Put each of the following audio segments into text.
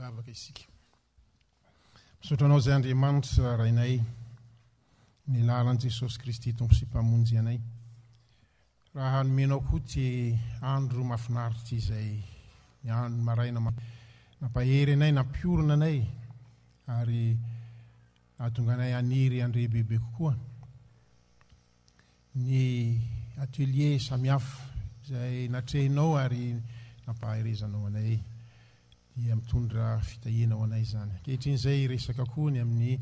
Vavaka isika. Misaotra anao izay Andriamanitra rainay, ny lalan'i Jesosy Kristy Tompo sy mpamonjy anay. Raha hanomenao koa ty andro mahafinaritra izay ny andro maraina nampahery anay, nampiorona anay ary nahatonga anay haniry andre bebe kokoa. Ny atelier samihafa izay natrehinao ary nampaherezanao anay dia mitondra fitahiana ho anay zany. Ankehitriny izay resaka koa ny amin'ny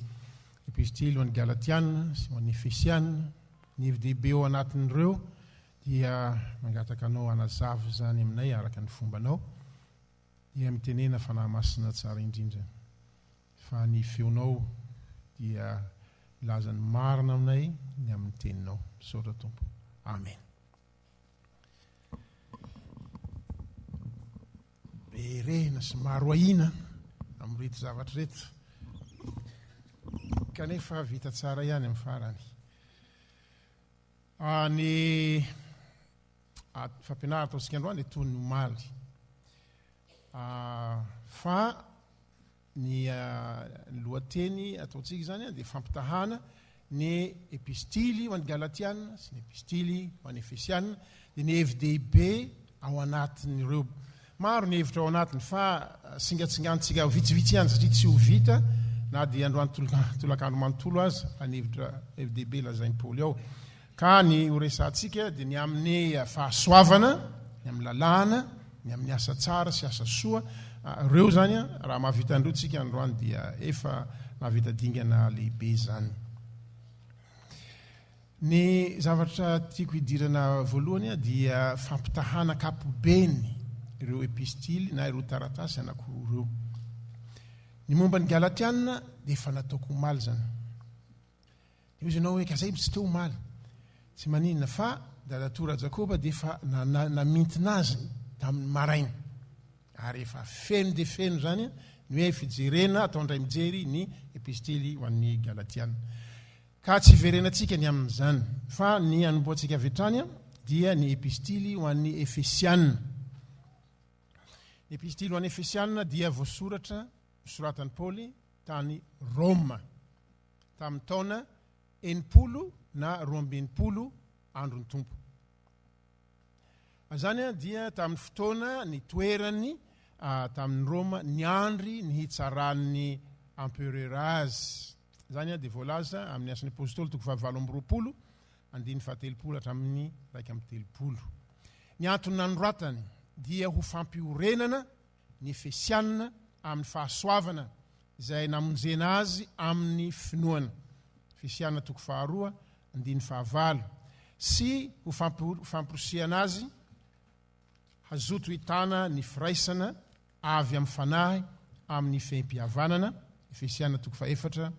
epistily ho an'ny Galatiana sy ho an'ny Efesiana, ny hevi-dehibe ao anatin'ireo dia mangataka anao hanazava zany aminay araka ny fombanao, dia mitenena fanahy masina tsara indrindra. Fa ny feonao dia lazany marina aminay ny amin'ny teninao. Misaotra Tompo. Amen. Berena sy maro ahina amin'reto zavatra reto, kanefa vita tsara ihany amin'ny farany. Ny fampianarana ataontsika androany toy ny omaly. Fa ny lohateny ataontsika zany dia fampitahana ny epistily ho an'ny Galatiana sy ny epistily ho an'ny Efesiana, dia ny hevi-dehibe ao anatin'ireo. Maro ny hevitra ao anatiny fa singatsingantsika vitsivitsy ihany satria tsy ho vita na dia androany tolakandro manontolo azy any hevi-dehibe lazainy Paoly ao. Ka ny horesantsika dia ny amin'ny fahasoavana, ny amin'ny lalàna, ny amin'ny asa tsara sy asa soa. Ireo zany raha mahavita andreo tsika androany dia efa mahavita dingana lehibe zany. Ny zavatra tiako hidirana voalohany dia fampitahana kapobeny ireo epistily na ireo taratasy anankiroa. Ny momba ny Galatiana dia efa nataoko omaly zany. Dia izy ianao hoe kazay tsy teo omaly. Tsy maninona fa dalatora Jakoba dia efa namintina azy tamin'ny maraina. Ary efa feno dia feno zany ny hoe fijerena atao indray mijery ny epistily ho an'ny Galatiana. Ka tsy verenantsika ny amin'izany, fa ny anomboantsika avy hatrany dia ny epistily ho an'ny Efesiana. Ny epistily ho an'ny Efesiana dia voasoratra soratan'i Paoly tany Roma tamin'ny taona 80 na 200 andron'ny Tompo. Zany dia tamin'ny fotoana ny toerany tamin'ny Roma ny andry ny hitsaran'ny empereur azy. Zany dia voalaza amin'ny asan'ny apôstôly 7:20 andiny 7 hatramin'ny 1:30. Ny antony nanoratany dia ho fampiorenana ny Efesiana amin'ny fahasoavana izay namonjena azy amin'ny finoana. Efesiana 2:2-9 sy ho famporosiana azy hazoto hitana ny firaisana avy amin'ny fanahy amin'ny feim-pihavanana. Efesiana 2:4-2.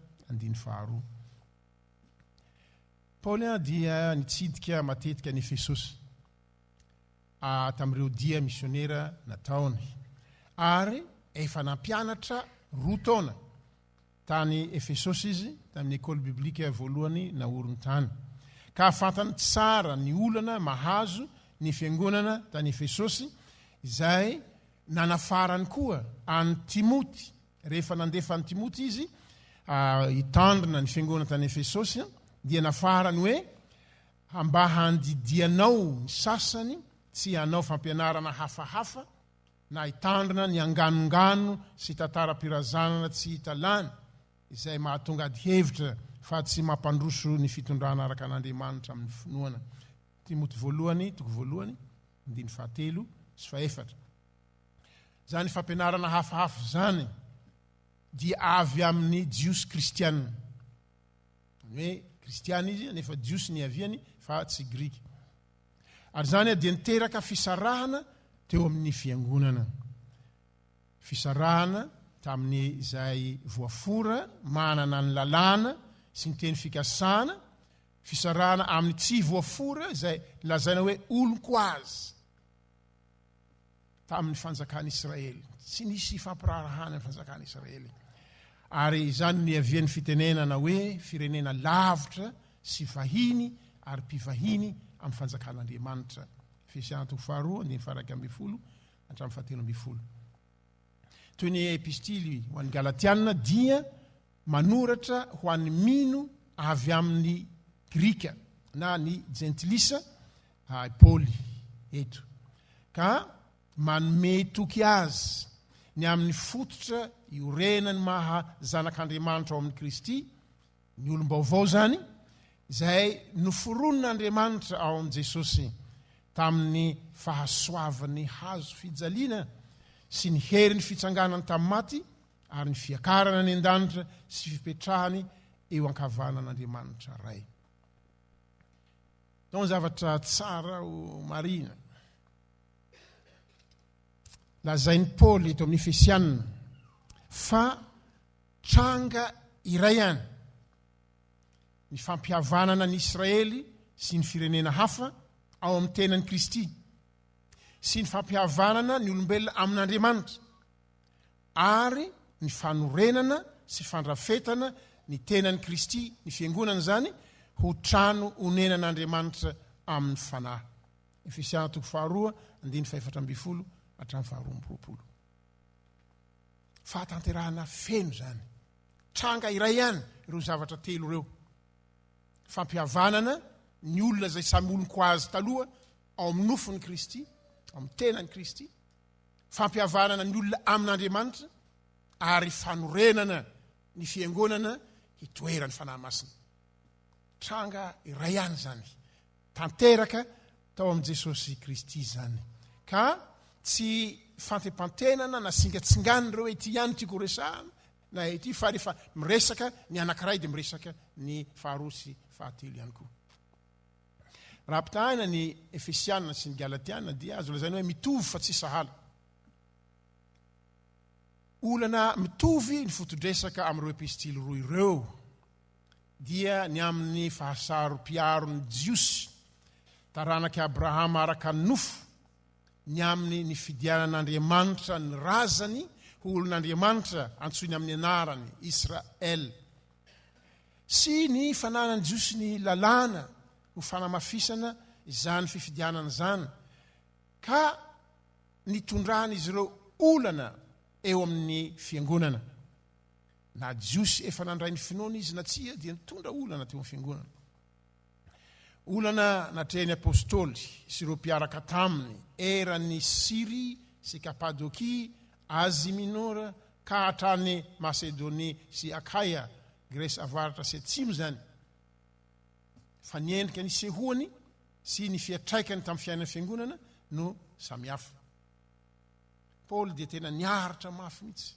Paoly dia nitsidika matetika ny Efesosy tamin'ireo dia misionera nataony, ary efa nampianatra 2 taona tany Efesosy izy tamin'ny école biblique voalohany naorony tany. Ka fantany tsara ny olana mahazo ny fiangonana tany Efesosy izay nanafarany koa any Timoty. Rehefa nandefa any Timoty izy hitandrina ny fiangonana tany Efesosy dia nafarany hoe mba handidianao ny sasany tsy hanao fampianarana hafahafa na hitandrina ny anganongano sy tantara-pirazanana tsy hitalany izay mahatonga ady hevitra fa tsy mampandroso ny fitondrana araka an'Andriamanitra amin'ny finoana. Timoty 1:7-4. Zany fampianarana hafahafa zany dia avy amin'ny jiosy kristianina. Hoe kristiana izy nefa jiosy ny aviany fa tsy grika. Ary zany dia niteraka fisarahana teo amin'ny fiangonana. Fisarahana tamin'ny izay voafora manana ny lalàna sy ny teny fikasana. Fisarahana amin'ny tsy voafora izay lazaina hoe olonko azy tamin'ny fanjakana Israely. Tsy nisy fampirarahana amin'ny fanjakana Israely. Ary izany ny avian'ny fitenenana hoe firenena lavitra sy vahiny ary mpivahiny amin'ny fanjakan'Andriamanitra. Efesiana 2:2-7. toy ny epistily ho an'ny galatiana dia manoratra ho an'ny mino avy amin'ny grika na ny gentilisa Paoly eto ka manome toky azy ny amin'ny fototra iorenany maha zanak'Andriamanitra ao amin'ny Kristy ny olom-baovao zany izay noforon'Andriamanitra ao amin'i Jesosy tamin'ny fahasoavany hazo fijaliana sy ny hery ny fitsanganany tamin'ny maty ary ny fiakarana ny an-danitra sy fipetrahany eo ankavanan'Andriamanitra ray. Tao zavatra tsara o marina. Lazainy Paoly eto amin'ny Efesianina fa tranga iray ihany ny fampihavanana ny Israely sy ny firenena hafa ao amin'ny tenan'i Kristy sy ny fampihavanana ny olombelona amin'Andriamanitra ary ny fanorenana sy fandrafetana ny tenan'i Kristy ny fiangonana zany ho trano onenan'Andriamanitra amin'ny fanahy. Efesiana 2:4-5 hatramin'ny 12. Fahatanterahana feno zany. Tranga iray ihany ireo zavatra telo ireo. Fampihavanana ny olona zay samy olonko azy taloha ao amin'ny nofon'i Kristy, ao amin'ny tenan'i Kristy. Fampihavanana ny olona amin'Andriamanitra ary fanorenana ny fiangonana hitoerany fanahy masina. Tranga iray ihany zany. Tanteraka tao amin'ny Jesosy Kristy zany. Ka tsy fantepantenana na singatsingany reo ety ihany tiako resahana na ety fa rehefa miresaka ny anankiray dia miresaka ny faharoa sy fahatelo ihany koa. Raha ampitahana ny Efesiana sy ny Galatiana dia azo lazaina hoe mitovy fa tsy sahala. Olana mitovy ny fotodresaka amin'ireo epistily roa ireo dia ny amin'ny fahasaro-piaron'ny Jiosy taranaky Abrahama araka ny nofo ny amin'ny ny fidianan'Andriamanitra ny razany ho olon'Andriamanitra antsoiny amin'ny anarany Israel sy ny fananany Jiosy ny lalàna ho fanamafisana izany fifidianana zany ka nitondrany izy ireo olana eo amin'ny fiangonana. Na Jiosy efa nandray ny finoana izy na tsia dia nitondra olana teo amin'ny fiangonana. Olana natrehany apôstôly sy ireo mpiaraka taminy eran'ny Siry sy Kapadokia, Azy Minora ka hatrany Masedonia sy Akaia, Grèce avaratra sy atsimo zany. Fa niendrika ny sehoany sy ny fiatraikany tamin'ny fiainana fiangonana no samihafa. Paoly dia tena niaritra mafy mihitsy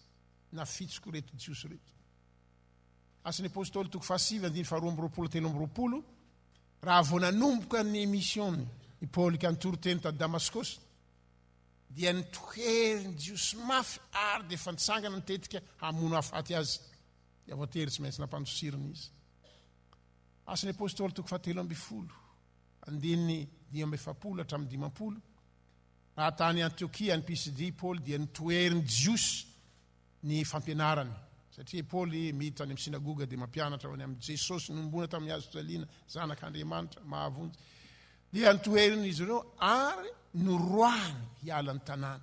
na fitsiko reto Jiosy reto. Asan'ny apôstôly 7:12-13 raha vao nanomboka ny misiony i Paoly ka nitoro-teny ta Damaskosy dia nitohery ny Jiosy mafy ary dia fantsangana nitetika hamono afaty azy. Dia voatery tsy maintsy nampandosiriny izy. Asan'ny apôstôly 7:17-7 raha tany Antiokia ny Pisidia Paoly dia nitohery ny Jiosy ny fampianarany. Satria Paoly miditra any amin'ny sinagoga dia mampianatra ho any amin'ny Jesosy nombona tamin'ny hazo fijaliana zanak'Andriamanitra mahavonjy. Dia nitoheriny izy ireo ary noroany hiala ny tanàna.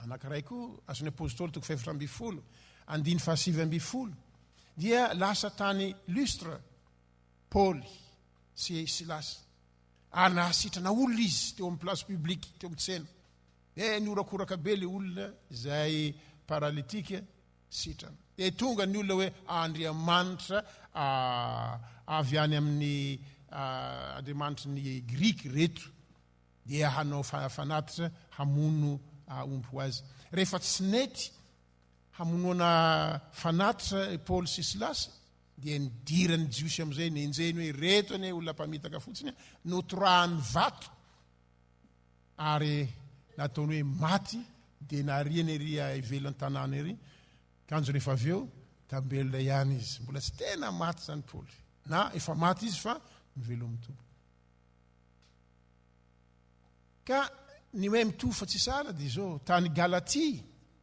Anankiray koa asan'ny apôstôly 4:7 dia lasa tany Lustra Paoly sy Silas. Ary nahasitrana olona izy teo amin'ny place publique teo amin'ny tsena. Niorakoraka be le olona izay paralitika sitrana. Dia tonga ny olona hoe Andriamanitra avy any amin'ny Andriamanitra ny Grika reto dia hanao fanatitra hamono omby ho azy. Rehefa tsy nety hamonoana fanatitra Paoly sy Silas dia nidirany Jiosy amin'izay nenjeny hoe reto ane olona mpamitaka fotsiny notorahany vato ary nataony hoe maty dia nariany ery ivelan'ny tanàna ery. Kanjo rehefa avy eo tambelona ihany izy. Mbola tsy tena maty zany Paoly. Na efa maty izy fa mivelo amin'ny tompo. Ka ny hoe mitovy fa tsy sahala dia izao tany Galatia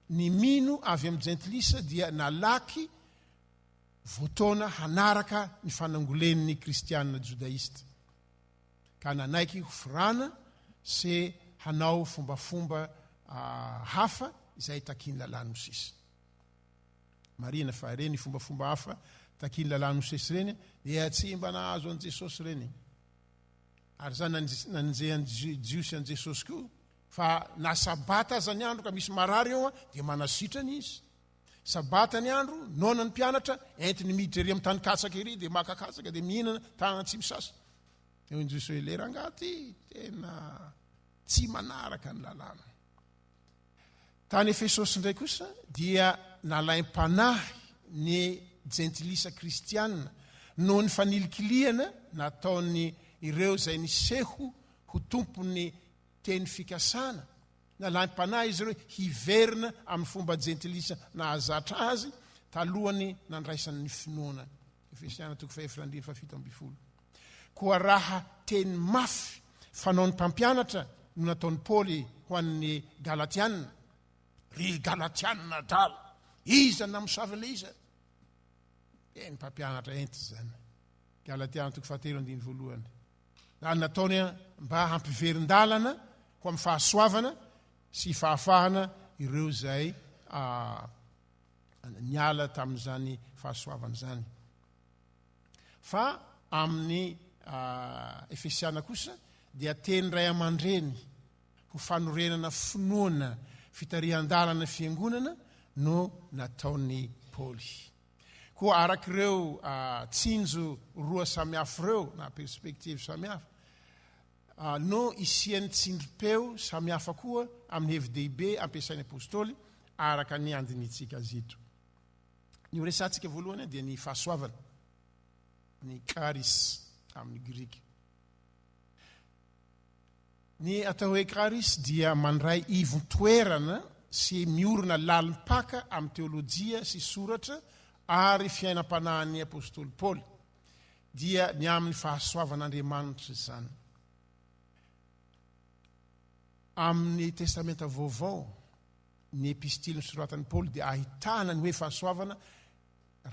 ny mino avy amin'ny gentilisa dia nalaky votoana hanaraka ny fanangolen'ny kristianina judaista. Ka nanaiky hofirana sy hanao fombafomba hafa izay takiny lalàny Mosesy. Marina fa reny fombafomba hafa takiny lalàny Mosesy reny dia tsy mba nahazo an Jesosy reny. Ary zany nanjehan'ny jiosy an Jesosy koa fa na sabata aza ny andro ka misy marary eo dia manasitrany izy. Sabata ny andro, nona ny mpianatra, entiny miditra ery amin'ny tany katsaka ery dia makakatsaka dia mihinana tanana tsy misasa. Eo ny Jesosy hoe lera angaty tena tsy manaraka ny lalàna. Tany Efesosy indray kosa dia nalaim-panahy ny jentilisa kristianina noho ny fanilikiliana nataony ireo izay niseho ho tompony teny fikasana. Nalaim-panahy izy ireo hiverina amin'ny fomba jentilisa nahazatra azy talohany nandraisany ny finoana. Efesiana 2:7-7. Koa raha teny mafy fanaony mpampianatra no nataony Paoly ho an'ny Galatianina. Ry Galatianina dala, iza namosavy le iza? Ny mpampianatra enti zany. Galatiana 2:7. Zany nataony mba hampiverin-dalana ho amin'ny fahasoavana sy fahafahana ireo zay niala tamin'izany fahasoavana zany. Fa amin'ny Efesiana kosa dia teny ray aman-dreny ho fanorenana finoana fitarihan-dalana fiangonana no nataony Paoly. Koa arak'ireo tsinjo roa samihafa ireo na perspektivy samihafa no isian'ny tsindrim-peo samihafa koa amin'ny hevi-dehibe ampiasain'ny apôstôly araka ny andinitsika azy ito. Ny resantsika voalohany dia ny fahasoavana, ny charis amin'ny Grika. Ny atao hoe charis dia mandray ivon-toerana sy miorina lalim-paka amin'ny teolojia sy soratra ary fiainam-panahin'ny apôstôly Paoly dia ny amin'ny fahasoavan'Andriamanitra zany. Amin'ny testamenta vaovao ny epistily nosoratan'ny Paoly dia ahitana ny hoe fahasoavana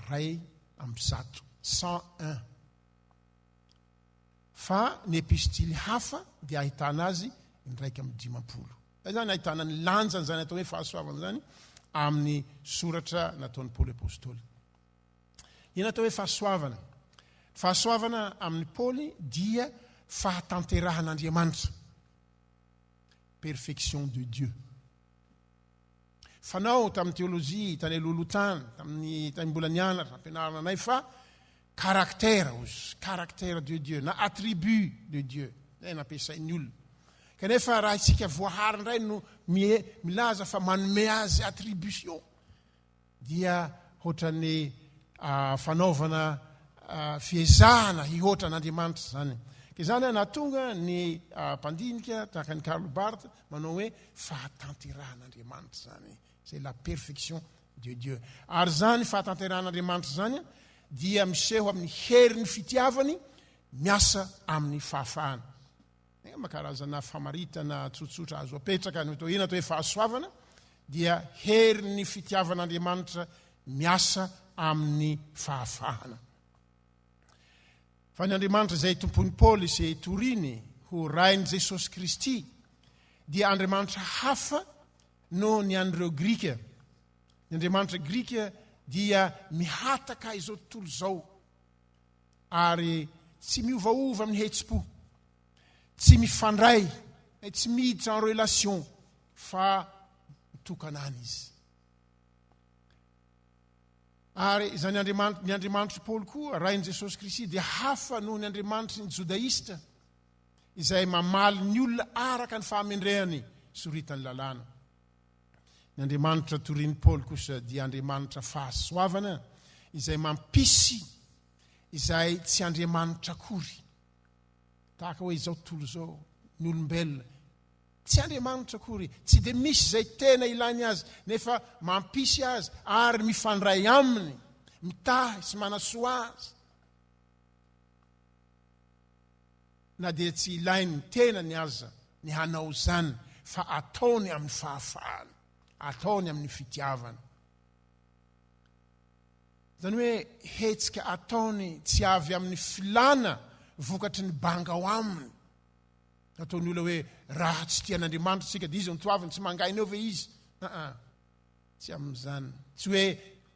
ray amby 101. Fa ny epistily hafa dia ahitana azy ndraiky amby 50. Zany ahitana ny lanjany zany atao hoe fahasoavana zany amin'ny soratra nataon'ny Paoly apôstôly. Iny atao hoe fahasoavana. Fahasoavana amin'ny Paoly dia fahatanteраhan'Andriamanitra. Perfection de Dieu. Fanao tamin'ny teolojia, tany lolotany, tamin'ny mbola nianatra, ampianarana anay fa caractère ozy, caractère de Dieu, na attribut de Dieu. Zay nampiasain'ny olona. Kanefa raha isika voahary indray no milaza fa manome azy attribution dia ohatran'ny fanaovana fiezahana hihoatra n'Andriamanitra zany. Ke zany nahatonga ny mpandinika tahaka ny Karl Barth manao hoe fahatanteran'Andriamanitra zany. C'est la perfection de Dieu. Ary zany fahatanteran'Andriamanitra zany dia miseho amin'ny herin'ny fitiavany miasa amin'ny fahafahana. Makarazana famaritana tsotsotra azo apetraka ny ina atao hoe fahasoavana dia herin'ny fitiavan'Andriamanitra miasa amin'ny fahafahana. Fa ny Andriamanitra izay tompon'ny Paoly sy toriny ho rain'i Jesosy Kristy dia Andriamanitra hafa no ny an'ireo Grika. Ny Andriamanitra Grika dia mihataka izao tontolo izao ary tsy miovaova amin'ny hetsi-po, tsy mifandray, tsy miditra en relation fa mitokanana izy. Ary izany ny Andriamanitra Paoly koa rain'i Jesosy Kristy dia hafa noho ny Andriamanitra ny Jodaista izay mamaly ny olona araka ny fahamendrehany soritany lalàna. Ny Andriamanitra torin'ny Paoly kosa dia Andriamanitra fahasoavana izay mampisy izay tsy Andriamanitra akory. Tahaka hoe izao tontolo izao ny olombelona tsy Andriamanitra akory, tsy dia misy izay tena ilany azy nefa mampisy azy ary mifandray aminy, mitahy sy manasoa azy. Na dia tsy ilainy tena ny aza ny hanao zany fa ataony amin'ny fahafahana, ataony amin'ny fitiavana. Zany hoe hetsika ataony tsy avy amin'ny filana vokatry ny banga ao aminy. Ataony olona hoe raha tsy tian'Andriamanitra tsika dia izy mitoaviny tsy mangaina eo ve izy. tsy amin'izany tsy hoe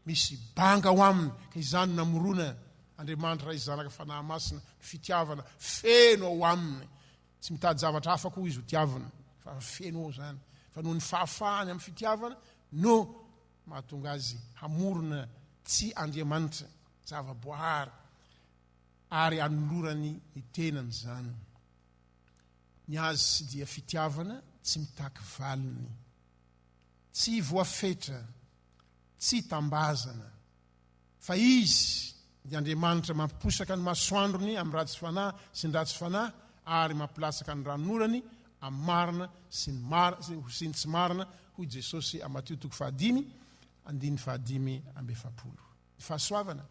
misy banga ho aminy ka izany namorona Andriamanitra raha izy zanaka fanahy masina fitiavana feno ao aminy tsy mitady zavatra hafa koa izy ho tiavana fa feno ao zany fa noho ny fahafahany amin'ny fitiavana no mahatonga azy hamorona tsy Andriamanitra zavaboahary ary anolorany ny tenany zany. Ny azy sy dia fitiavana tsy mitaky valiny, tsy voafetra, tsy tambazana, fa izy dia Andriamanitra mampiposaka ny masoandrony amin'ny ratsy fanahy sy ny ratsy fanahy ary mampilatsaka ny ranon'orany amin'ny marina sy ny tsy marina hoy Jesosy amin'ny Mateo 5:5-7. Ny fahasoavana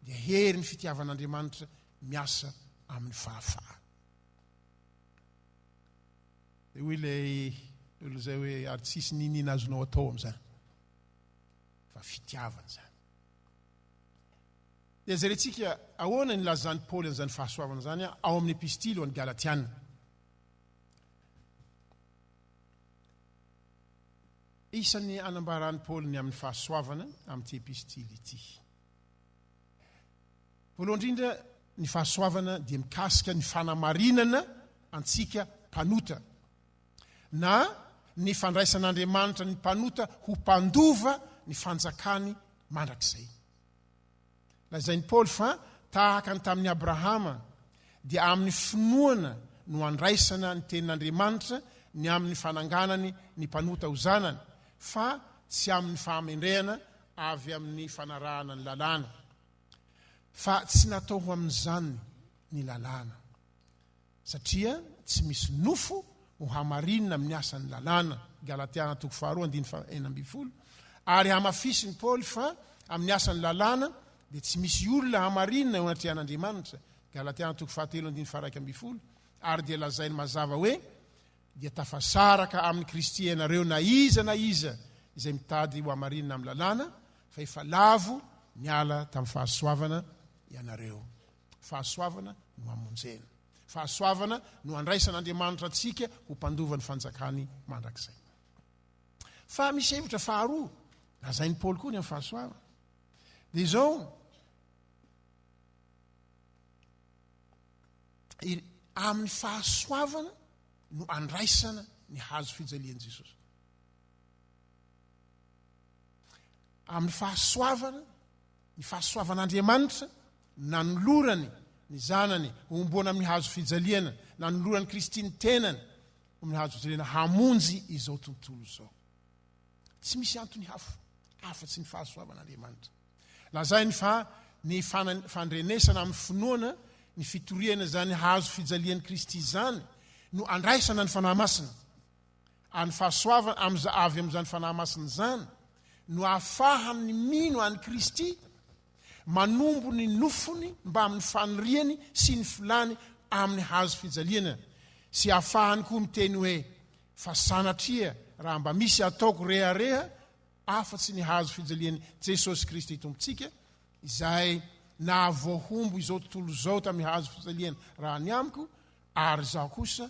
dia hery ny fitiavan'Andriamanitra miasa amin'ny fahafaha. Dia hoy ilay olo zay hoe ary tsisy ninina azonao atao amin'izany fa fitiavana zany. Dia jerentsika ahoana ny lazany Paoly an'izany fahasoavana zany ao amin'ny epistily ho an'ny Galatiana. Isan'ny anambarany Paoly ny amin'ny fahasoavana amin'ity epistily ity. Voalohany indrindra ny fahasoavana dia mikasika ny fanamarinana antsika mpanota na ny fandraisan'Andriamanitra ny mpanota ho mpandova ny fanjakany mandrakizay. Lazainy Paoly fa tahaka ny tamin'ny Abrahama dia amin'ny finoana no andraisana ny tenin'Andriamanitra ny amin'ny fananganany ny mpanota ho zanany fa tsy amin'ny fahamendrehana avy amin'ny fanarahana ny lalàna. Fa tsy natao ho amin'izany ny lalàna satria tsy misy nofo ho hamarinina amin'ny asan'ny lalàna. Galatiana 2:9. Ary hamafisy ny Paoly fa amin'ny asan'ny lalàna dia tsy misy olona hamarinina eo anatrehan'Andriamanitra. Galatiana 3:1-2. Ary dia lazainy mazava hoe dia tafasaraka amin'ny Kristy ianareo na iza izay mitady ho hamarinina amin'ny lalàna fa efa lavo miala tamin'ny fahasoavana ianareo. Fahasoavana no hamonjena. Fahasoavana no andraisan'Andriamanitra antsika ho mpandova ny fanjakany mandrakizay. Fa misy hevitra faharoa lazainy Paoly koa ny amin'ny fahasoavana. Dia izao amin'ny fahasoavana no andraisana ny hazo fijalian'i Jesosy. Amin'ny fahasoavana, ny fahasoavan'Andriamanitra nanolorany ny zanany homboana amin'ny hazo fijaliana, nanolorany Kristy ny tenany amin'ny hazo fijaliana hamonjy izao tontolo izao. Tsy misy antony hafa-tsy ny fahasoavan'Andriamanitra. Lazainy fa ny fandrenesana amin'ny finoana ny fitoriana zany hazo fijalian'i Kristy zany no andraisana ny fanahy masina. Any fahasoavana avy amin'izany fanahy masina zany no ahafahany mino an'i Kristy manombo ny nofony mba amin'ny faniriany sy ny filany amin'ny hazo fijaliana. Sy ahafahany koa miteny hoe fa sanatria raha mba misy ataoko rehareha afa-tsy ny hazo fijalian'i Jesosy Kristy tompontsika izay na voahombo izao tontolo izao tamin'ny hazo fijaliana raha ny amiko ary zaho kosa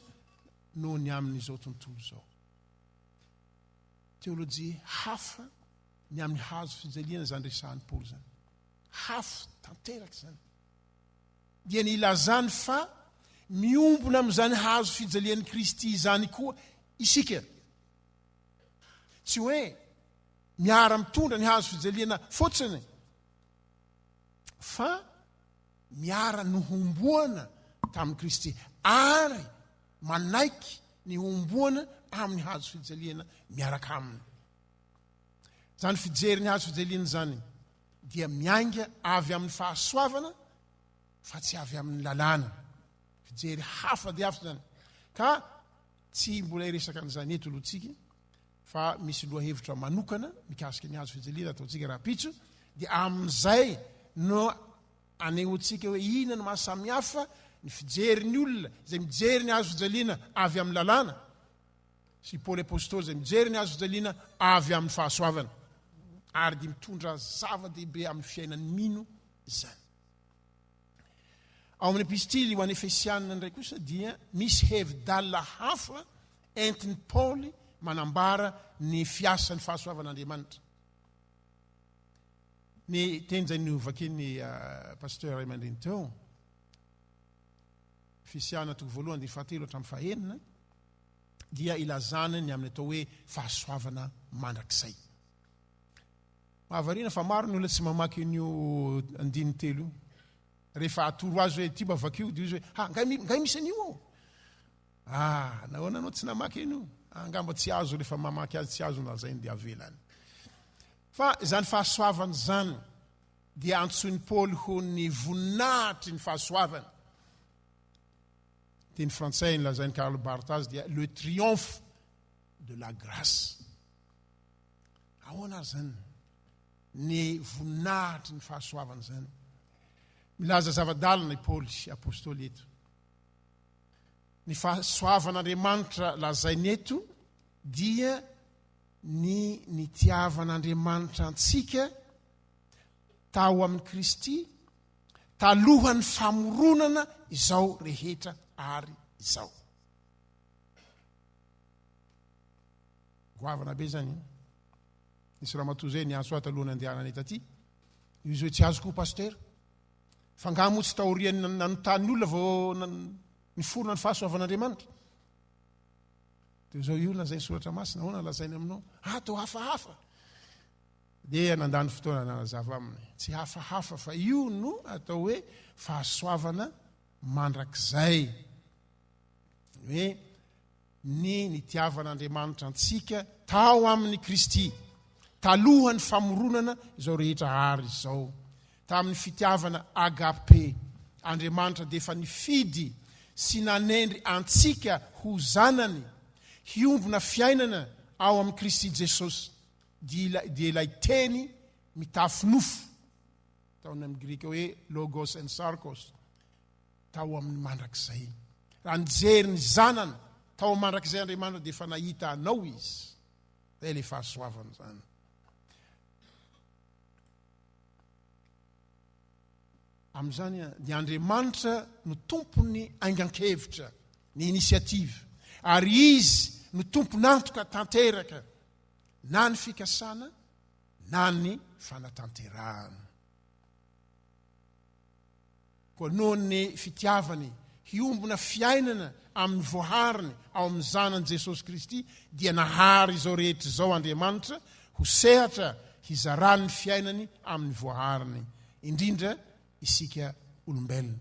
noho ny amin'izao tontolo izao. Teolojia hafa ny amin'ny hazo fijaliana zany resahan'ny Paoly zany. Hafa tanteraka zany. Dia ny ilazany fa miombona amin'izany hazo fijalian'i Kristy zany koa isika. Tsy hoe miara mitondra ny hazo fijaliana fotsiny fa miara nohomboana tamin'i Kristy ary manaiky ny homboana amin'ny hazo fijaliana miaraka aminy. Zany fijery ny hazo fijaliana zany dia miainga avy amin'ny fahasoavana fa tsy avy amin'ny lalàna. Fijery hafa dia hafa zany. Ka tsy mbola iresaka an'izany eto alohantsika fa misy lohahevitra manokana mikasika ny hazo fijaliana ataontsika rapitso dia amin'izay no anehoantsika hoe inona no mahasamihafa ny fijery ny olona izay mijery ny hazo fijaliana avy amin'ny lalàna sy Paoly apôstôly izay mijery ny hazo fijaliana avy amin'ny fahasoavana ary dia mitondra zava-dehibe amin'ny fiainany mino zany. Ao amin'ny epistily ho an'ny Efesianina indray kosa dia misy hevi-dalina hafa entin'ny Paoly manambara ny fiasan'ny fahasoavan'Andriamanitra. ny teny zay niovakiny pasteur Emandriny teo fisiana toko voalohany ny fahatelo hatramin'ny fahaenina dia ilazana ny amin'ny atao hoe fahasoavana mandrakizay. Mahavarina fa maro ny olona tsy mamaky an'io andiny telo rehefa atoro azy hoe ty bavakio dia izy hoe ngay misy an'io nahoana anao tsy namaky an'io angamba tsy azo rehefa mamaky azy tsy azo nalazainy dia avelany. Fa zany fahasoavana zany dia antsoin'ny Paoly ho ny voninahitry ny fahasoavana. Teny frantsay ny lazainy Karl Barth azy dia le triomphe de la grâce. Ahoana zany ny voninahitry ny fahasoavana zany. Milaza zavadalina i Paoly apôstôly eto. Ny fahasoavan'Andriamanitra lazainy eto dia ny nitiavan'Andriamanitra antsika tao amin'ny Kristy talohan'ny famoronana izao rehetra ary izao. Goavana be zany. Nisy ramatoa zay ny anso talohan'ny andehanana etaty. Izy hoe tsy azoko pasteur. Fa ngamo tsy taoriany nanontany olona vao ny forona ny fahasoavan'Andriamanitra. Dia zao io lazainy soratra masina ahoana lazainy aminao? Atao hafahafa. Dia nandany fotoana nanazava aminy. Tsy hafahafa fa io no atao hoe fahasoavana mandrakizay. Hoe ny nitiavan'Andriamanitra antsika tao amin'ny Kristy talohan'ny famoronana izao rehetra ary izao. Tamin'ny fitiavana agape Andriamanitra dia efa nifidy sy nanendry antsika ho zanany hiombona fiainana ao amin'ny Kristy Jesosy. Dia ilay teny mitafy nofo tao amin'ny grika hoe logos and sarkos tao amin'ny mandrakizay. Raha nijery ny zanana tao mandrakizay Andriamanitra dia efa nahita anao izy. Zay ilay fahasoavana zany. Amin'izany ny Andriamanitra no tompony aingan-kevitra, ny inisiativa. Ary izy no tompony antoka tanteraka na ny fikasana na ny fanatanterahana. Koa noho ny fitiavany hiombona fiainana amin'ny voahariny ao amin'ny zanany Jesosy Kristy dia nahary izao rehetra izao Andriamanitra ho sehatra hizarany fiainany amin'ny voahariny indrindra isika olombelona.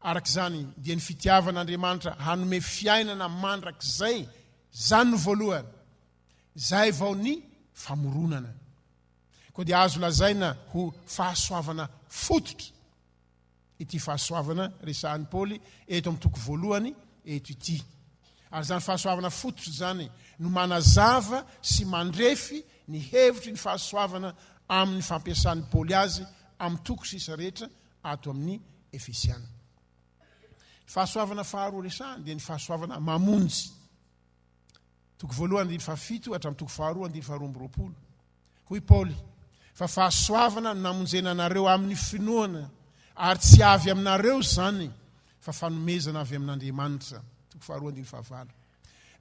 Arak'izany dia ny fitiavan'Andriamanitra hanome fiainana mandrakizay zany no voalohany. Zay vao ny famoronana. Koa dia azo lazaina ho fahasoavana fototra. Ity fahasoavana resahan'ny Paoly eto amin'ny toko voalohany eto ity. Ary zany fahasoavana fototra zany no manazava sy mandrefy ny hevitry ny fahasoavana amin'ny fampiasan'ny Paoly azy amin'ny toko sisa rehetra ato amin'ny Efesiana. Fahasoavana faharoa resahany dia ny fahasoavana mamonjy. Toko voalohany andiny fahafito hatramin'ny toko faharoa andiny faharoa amby roapolo. Hoy Paoly, fa fahasoavana no namonjena anareo amin'ny finoana ary tsy avy aminareo zany fa fanomezana avy amin'Andriamanitra. Toko faharoa andiny fahavalo.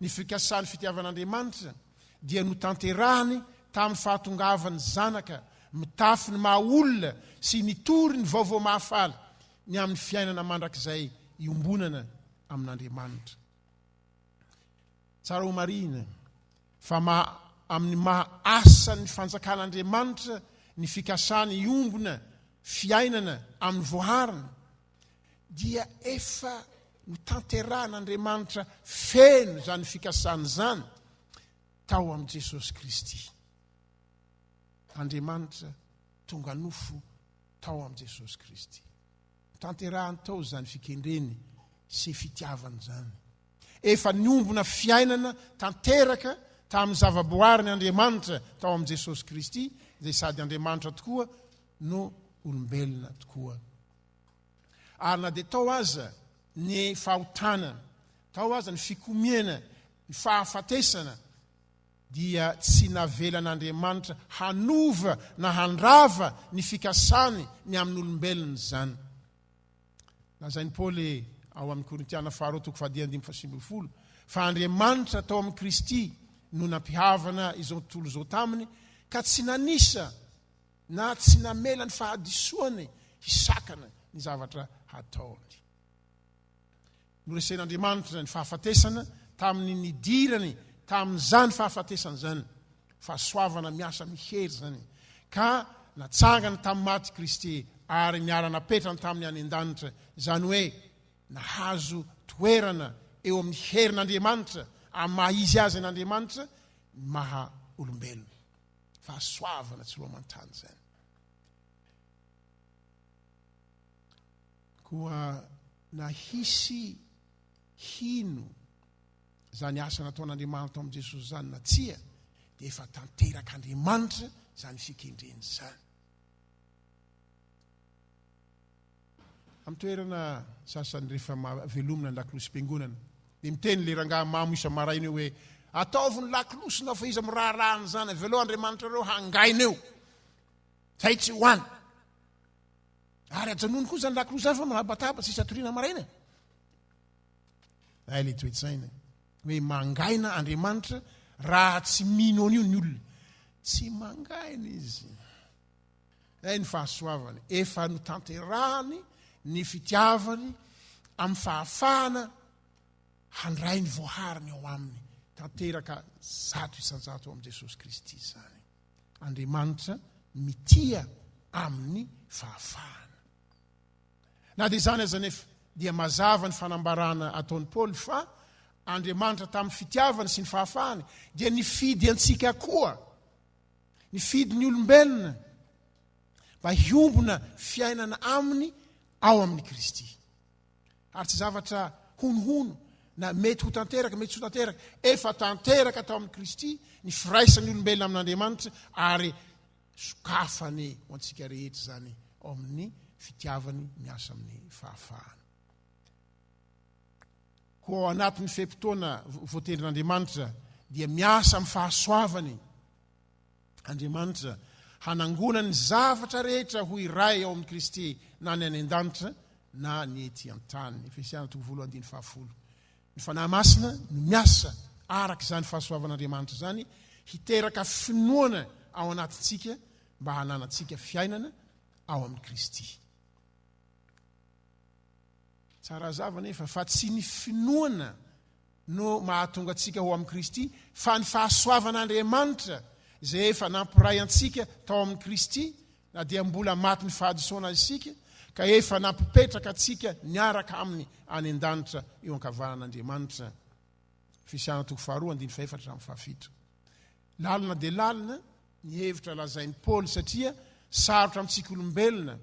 Ny fikasany fitiavan'Andriamanitra dia notanterahany tamin'ny fahatongavany zanaka mitafy ny maha olona sy nitory ny vaovao mahafaly ny amin'ny fiainana mandrakizay iombonana amin'Andriamanitra. Tsara ho marina fa amin'ny maha asan'ny fanjakan'Andriamanitra ny fikasany iombona fiainana amin'ny voahariny dia efa notanteran'Andriamanitra feno zany fikasany zany tao amin'ny Jesosy Kristy. Andriamanitra tonga nofo tao amin'ny Jesosy Kristy. Tanterahany tao zany fikendreny sy fitiavany zany. Efa niombona fiainana tanteraka tamin'ny zavaboarin'ny Andriamanitra tao amin'ny Jesosy Kristy, izay sady Andriamanitra tokoa no olombelona tokoa. Ary na dia tao aza ny fahotanana, tao aza ny fikomiana, ny fahafatesana, dia tsy navelan'Andriamanitra hanova na handrava ny fikasany ny amin'ny olombelona zany. Lazainy Paoly ao amin'ny Korintiana faharoa toko fahadimy fahasimbifolo fa Andriamanitra tao amin'ny Kristy no nampihavana izao tontolo izao taminy ka tsy nanisa na tsy namela ny fahadisoany hisakana ny zavatra hataony. Noresen'Andriamanitra ny fahafatesana tamin'ny nidirany tamin'izany fahafatesana zany, fahasoavana miasa mihery zany, ka natsangana tamin'ny maty Kristy ary niara-napetrany tamin'ny any an-danitra, zany hoe nahazo toerana eo amin'ny herin'Andriamanitra amin'ny maha izy azy an'Andriamanitra ny maha olombelona, fahasoavana tsy lohamantany zany. Koa na hisy hino zany asa nataon'Andriamanitra amin'i Jesosy zany na tsia, dia efa tanterak'Andriamanitra zany fikendreny zany. Amin'ny toerana sasany rehefa velomina ny lakolosy mpiangonana, dia miteny le rangahy mamo isa maraina eo hoe ataovy ny lakolosy fa izy miraharahana zany, velao Andriamanitra reo hangaina eo, zay tsy hoany. Ary ajanony koa zany lakolosy zany fa manabataba tsisy atoriana maraina. Ay le toetsaina hoe mangaina Andriamanitra raha tsy mino an'io ny olona, tsy mangaina izy. Ay ny fahasoavany, efa no tanterahany ny fitiavany amin'ny fahafahana handray ny voahariny ao aminy, tanteraka zato isan-jato amin'i Jesosy Kristy zany. Andriamanitra mitia amin'ny fahafahana. Na dia zany aza nefa dia mazava ny fanambarana ataon'i Paoly fa Andriamanitra tamin'ny fitiavany sy ny fahafahany dia nifidy antsika koa, nifidy ny olombelona mba hiombona fiainana aminy ao amin'ny Kristy. Ary tsy zavatra honohono na mety ho tanteraka, mety tsy ho tanteraka, efa tanteraka tao amin'ny Kristy ny firaisan'ny olombelona amin'Andriamanitra ary sokafany ho antsika rehetra zany ao amin'ny fitiavany miasa amin'ny fahafahana. Koa ao anatin'ny fehimpotoana voatendrin'Andriamanitra dia miasa amin'ny fahasoavany Andriamanitra hanangonany zavatra rehetra ho iray ao amin'ny Kristy, na ny any an-danitra na ny ety an-tany. Efesiana 2:10. Ny fanahy masina no miasa araka izany fahasoavan'Andriamanitra zany hiteraka finoana ao anatintsika mba hananantsika fiainana ao amin'ny Kristy. Tsara zava nefa fa tsy ny finoana no mahatonga antsika ho amin'ny Kristy, fa ny fahasoavan'Andriamanitra zay efa nampiray antsika tao amin'ny Kristy, na dia mbola maty ny fahadisoana isika, ka efa nampipetraka antsika niaraka aminy any an-danitra eo ankavanan'Andriamanitra. Efesiana 2:4-7. Lalina dia lalina ny hevitra lazain'i Paoly satria sarotra amintsika olombelona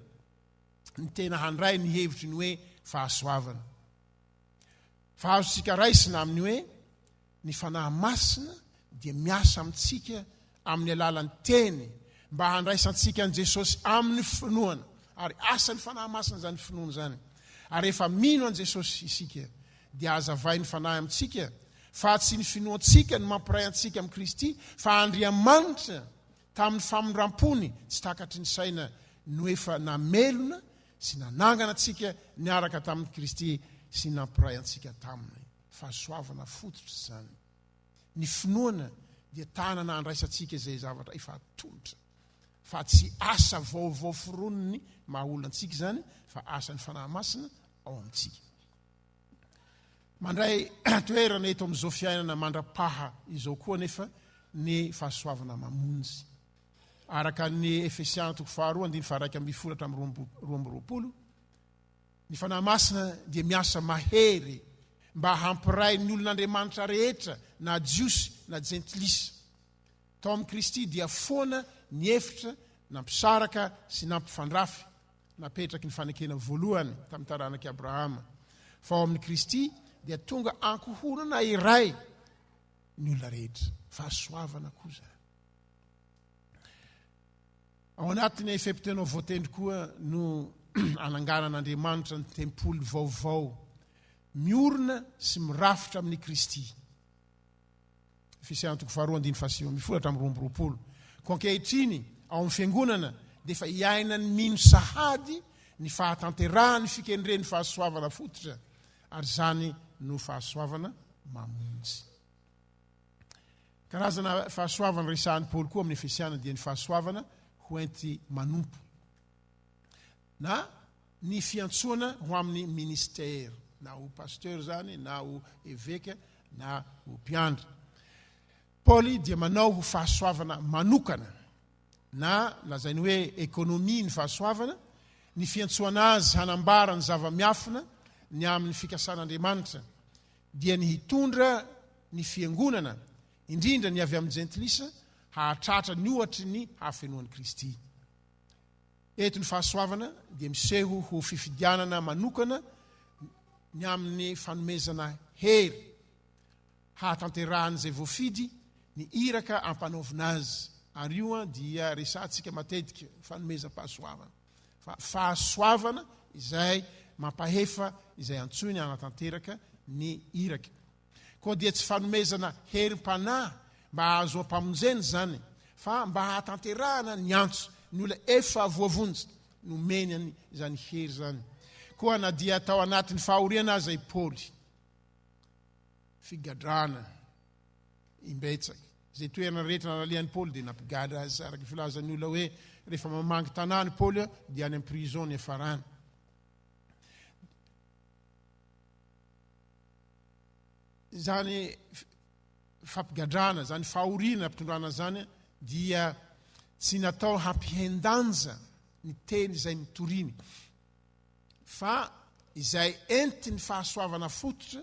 ny tena handray ny hevitry ny hoe fahasoavana. Fa azontsika raisina amin'ny hoe ny fanahy masina dia miasa amintsika amin'ny alalan'ny teny mba handraisantsika an' Jesosy amin'ny finoana. Ary asan'ny fanahy masina zany finoana zany. Ary efa mino an' Jesosy isika dia azavai ny fanahy amintsika fa tsy ny finoantsika no mampiray antsika amin'ny Kristy, fa Andriamanitra tamin'ny famondram-pony tsy takatry ny saina no efa namelona sy nanangana antsika niaraka tamin'ny Kristy sy nampiray antsika taminy. Fahasoavana fototra zany. Ny finoana dia tanana andraisantsika izay zavatra efa atolotra, fa tsy asa vaovao foroniny mahaolona antsika zany, fa asan'ny fanahy masina ao amintsika. Mandray toerana eto amin'izao fiainana mandrapaha izao koa nefa ny fahasoavana mamonjy. Araka ny Efesiana 2:2-12, ny fanahy masina dia miasa mahery mba hampiray ny olon'Andriamanitra rehetra, na jiosy na jentilisa. Tao amin'ny Kristy dia foana ny efitra nampisaraka sy nampifandrafy, napetraky ny fanekena voalohany tamin'ny taranaky Abrahama. Fa ao amin'ny Kristy dia tonga ankohonana iray ny olona rehetra, fahasoavana koa zany. Ao anatin'ny fehimpotoana voatendry koa no ananganan'Andriamanitra ny tempoly vaovao miorina sy mirafitra amin'ny Kristy. Efesiana 2:2-7 mifolatra amin'ny 2:20. Ko ankehitriny ao amin'ny fiangonana dia efa iainany mino sahady ny fahatanterahany fikendreny fahasoavana fototra, ary zany no fahasoavana mamonjy. Karazana fahasoavana resahan'i Paoly koa amin'ny Efesiana dia ny fahasoavana hoenty manompo na ny fiantsoana ho amin'ny ministera na ho pasteur zany na ho évêque na ho mpiandry. Paoly dia manao ho fahasoavana manokana na lazainy hoe ekonomia ny fahasoavana, ny fiantsoana azy hanambara ny zava-miafina ny amin'ny fikasan'Andriamanitra dia ny hitondra ny fiangonana indrindra ny avy amin'ny jentilisa hahatratra ny ohatry ny hafenoan'i Kristy. Eto ny fahasoavana dia miseho ho fifidianana manokana ny amin'ny fanomezana hery hahatanterahany izay voafidy ny iraka ampanaovina azy. Ary io dia resantsika matetika fanomezam-pahasoavana. Fahasoavana izay mampahefa izay antsoiny hanatanteraka ny iraka. Koa dia tsy fanomezana herim-panahy mba ahazo ampamonjena zany, fa mba hahatanterahana ny antso ny olona efa voavonjy nomeny zany hery zany. Koa na dia atao anatin'ny fahoriana azy ai Paoly, figadrana imbetsaka. Zay toerana rehetra nalalian'i Paoly dia nampigatra azy araka filazan'ny olona hoe rehefa mamangy tanàny Paoly dia any amin'ny prison ny afarany. Zany fampigadrana, zany fahoriana ampitondrana zany dia tsy natao hampihendanja ny teny izay mitoriny, fa izay entiny fahasoavana fototra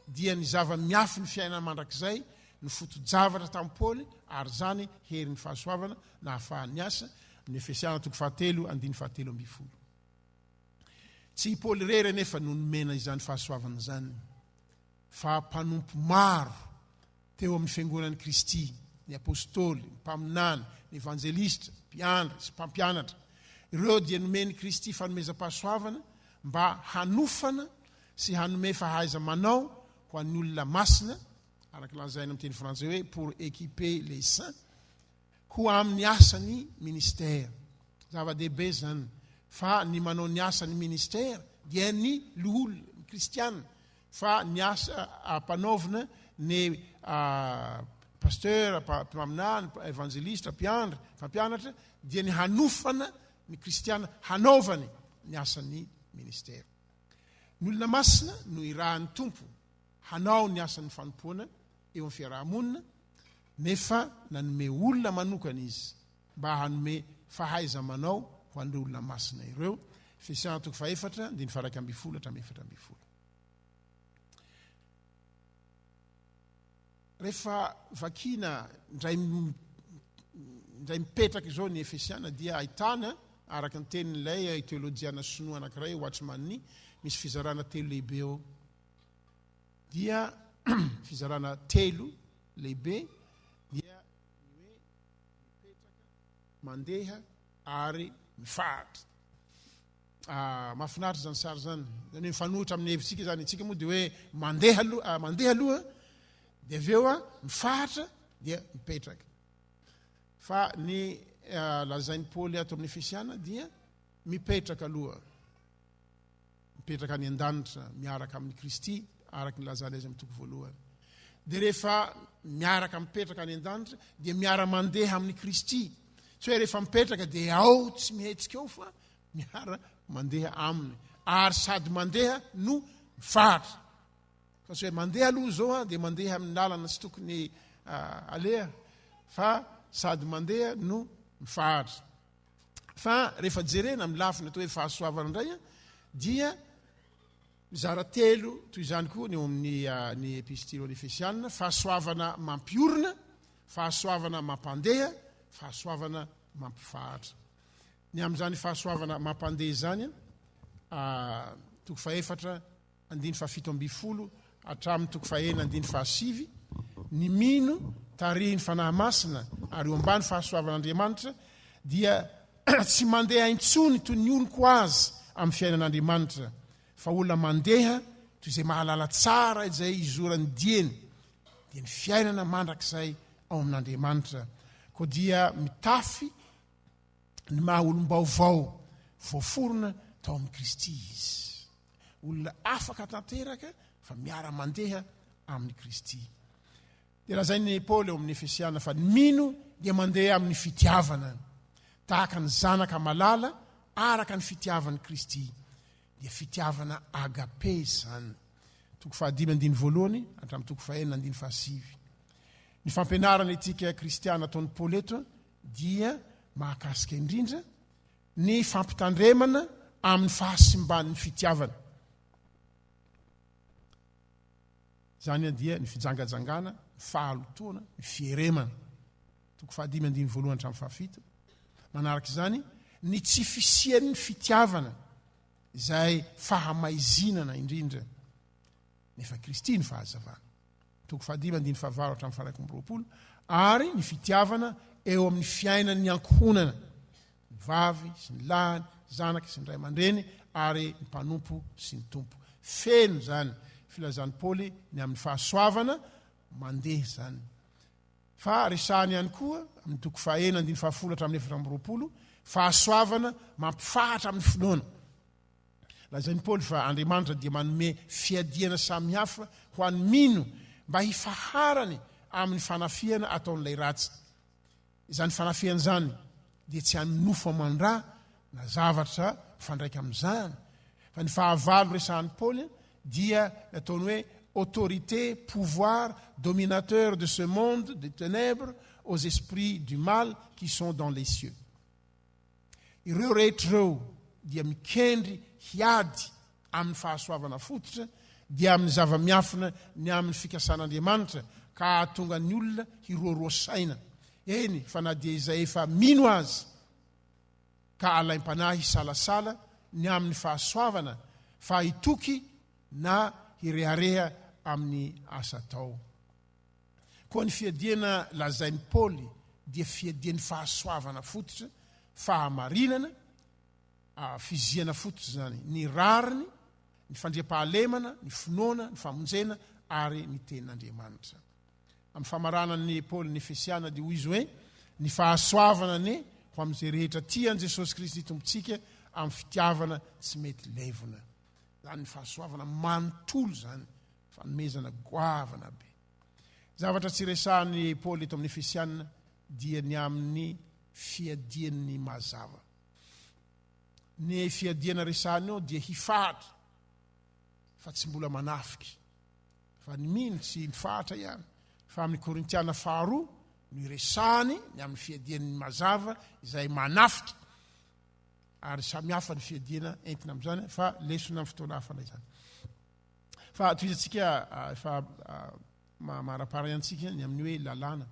dia ny zava-miafy ny fiainana mandrakizay ny foto-javatra tamin'i Paoly, ary zany hery ny fahasoavana na hahafahany asa. Ny Efesiana 4:7-10. Tsy Paoly rery nefa no nomena izany fahasoavana zany, fa mpanompo maro teo amin'ny fiangonan'i Kristy, ny apôstôly, ny mpaminany, ny evanjelista, mpiandry sy mpampianatra. Ireo dia nomeny Kristy fanomezam-pahasoavana mba hanofana sy hanome fahaiza manao ho an'ny olona masina, araka lazaina amin'ny teny frantsay hoe pour équiper les saints, ho amin'ny asany ministère. Zava-dehibe zany fa ny manao ny asany ministère dia ny loholona ny kristiana, fa ny asa ampanaovina ny pasteur, mpaminany, evangelista, mpiandry, mpampianatra dia ny hanofana ny kristiana hanaovany ny asany ministère. Ny olona masina no irahan'ny tompo hanao ny asan'ny fanompoana eo amin'ny fiarahamonina, nefa nanome olona manokana izy mba hanome fahaiza manao ho an'ireo olona masina ireo. Efesiana 4:1-4. Rehefa vakina ndray mipetraka izao ny Efesiana dia ahitana araka ny tenin'ilay teolojiana sinoa anankiray Watchman, misy fizarana telo lehibe ao. Dia fizarana telo lehibe dia hoe mipetraka, mandeha ary mifahatra. Mahafinaritra zany sary zany. Zany mifanohitra amin'ny hevitsika zany. Itsika moa dia hoe mandeha aloha dia avy eo mifahatra dia mipetraka. Fa ny lazain'i Paoly ato amin'ny Efesiana dia mipetraka aloha, mipetraka any an-danitra miaraka amin'ny Kristy, araka ny lazana azy amin'ny toko voalohany. Dia rehefa miaraka mipetraka any an-danitra dia miara-mandeha amin'ny Kristy. Tsy hoe rehefa mipetraka dia ao tsy mihetsika ao, fa miara-mandeha aminy, ary sady mandeha no mifahatra. Fa tsy hoe mandeha aloha zao dia mandeha amin'ny lalana tsy tokony aleha, fa sady mandeha no mifahatra. Fa rehefa jerena amin'ny lafiny atao hoe fahasoavana indray dia mizara telo toy izany koa ny eo amin'ny epistily Efesiana: fahasoavana mampiorina, fahasoavana mampandeha, fahasoavana mampifahatra. Ny amin'izany fahasoavana mampandeha zany 4:7-7 hatramin'ny 4:9-7, ny mino tarihiny fanahy masina ary eo ambany fahasoavan'Andriamanitra dia tsy mandeha intsony toy ny oniko azy amin'ny fiainan'Andriamanitra, fa olona mandeha toy izay mahalala tsara izay izorany dieny dia ny fiainana mandrakizay ao amin'Andriamanitra. Koa dia mitafy ny maha olom-baovao voaforona tao amin'ny Kristy izy. Olona afaka tanteraka fa miara-mandeha amin'ny Kristy. Dia lazain'ny Paoly eo amin'ny Efesiana fa ny mino dia mandeha amin'ny fitiavana. tahaka ny zanaka malala araka ny fitiavan'i Kristy dia fitiavana agape izany. Toko 5:1 hatramin'ny toko 6:7. Ny fampianarana etika kristiana ataon'ny Paoly eto dia mahakasika indrindra ny fampitandremana amin'ny fahasimban'ny fitiavana. Zany dia ny fijangajangana, ny fahalotoana, ny fieremana. Toko 5:1 hatramin'ny 7. Manaraka izany ny tsy fisian'ny fitiavana izay fahamaizinana indrindra. Nefa Kristy ny fahazavana. Toko 5:7 hatramin'ny 1:20. Ary ny fitiavana eo amin'ny fiainan'ny ankohonana, ny vavy sy ny lahy, zanaka sy ny ray aman-dreny ary ny mpanompo sy ny tompo. Feno zany filazan'ny Paoly ny amin'ny fahasoavana mandeha zany. Fa resahany ihany koa amin'ny toko 6:10 hatramin'ny 4:20, fahasoavana mampifahatra amin'ny finoana. Lazain'ny Paoly fa Andriamanitra dia manome fiadiana samihafa ho an'ny mino mba hifaharany amin'ny fanafiana ataon'ilay ratsy. Izany fanafiana zany dia tsy han'ny nofo aman-drà na zavatra fandraika amin'izany. Fa ny fahavalo resahan'ny Paoly dia ataony hoe autorité, pouvoir, dominateur de ce monde de ténèbres aux esprits du mal qui sont dans les cieux. Ireo rehetra ireo dia mikendry hiady amin'ny fahasoavana fototra dia amin'ny zava-miafina ny amin'ny fikasan'Andriamanitra ka ahatonga ny olona hiroaroa saina. Eny, fa na dia izay efa mino azy ka alaim-panahy hisalasala ny amin'ny fahasoavana fa hitoky na hirehareha amin'ny asa tao. Koa ny fiadiana lazain'ny Paoly dia fiadian'ny fahasoavana fototra, fahamarinana, fiziana fototra zany, ny rariny, ny fandriam-pahalemana, ny finoana, ny famonjena ary ny tenin'Andriamanitra. Amin'ny famaranan'ny Paoly ny Efesiana dia hoy izy hoe ny fahasoavana ny ho amin'izay rehetra tian'i Jesosy Kristy tompontsika amin'ny fitiavana tsy mety levona. Zany ny fahasoavana manontolo zany, fanomezana goavana be. Zavatra tsy resahan'ny Paoly eto amin'ny Efesiana dia ny amin'ny fiadian'ny mazava. Ny fiadiana resahany eo dia hifahatra fa tsy mbola manafiky, fa ny mino tsy mifahatra ihany. Fa amin'ny Korintiana 2 ny resahany ny amin'ny fiadian'ny mazava izay manafiky ary samihafa ny fiadiana entina amin'izany fa lesona amin'ny fotoana hafa ilay zany. Fa toizatsika efa marapara antsika ny amin'ny hoe lalàna.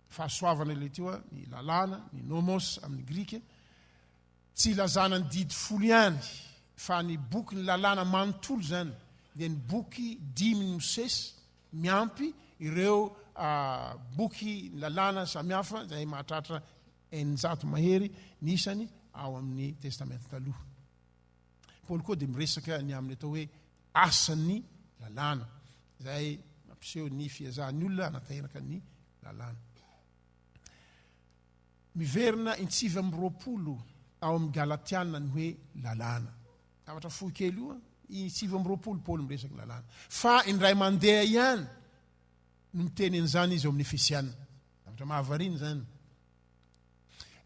Fahasoavana ilay teo ny lalàna, ny nomos amin'ny Grika, tsy lazana ny didy folo ihany fa ny boky ny lalàna manontolo zany dia ny boky 10 ny Mosesy miampy ireo boky ny lalàna samihafa izay mahatratra 900 mahery nisany ao amin'ny testamenta taloha. Paoly koa dia miresaka ny amin'ny atao hoe asan'ny lalàna izay mampiseho ny fiazahan'ny olona hanatanteraka ny lalàna. Miverina 9:20 ao amin'ny Galatiana ny hoe lalàna. Zavatra fohy kely io, 9:20 Paoly miresaka lalàna. Fa indray mandeha ihany no miteny an'izany izy ao amin'ny Efesiana. Zavatra mahavariny zany.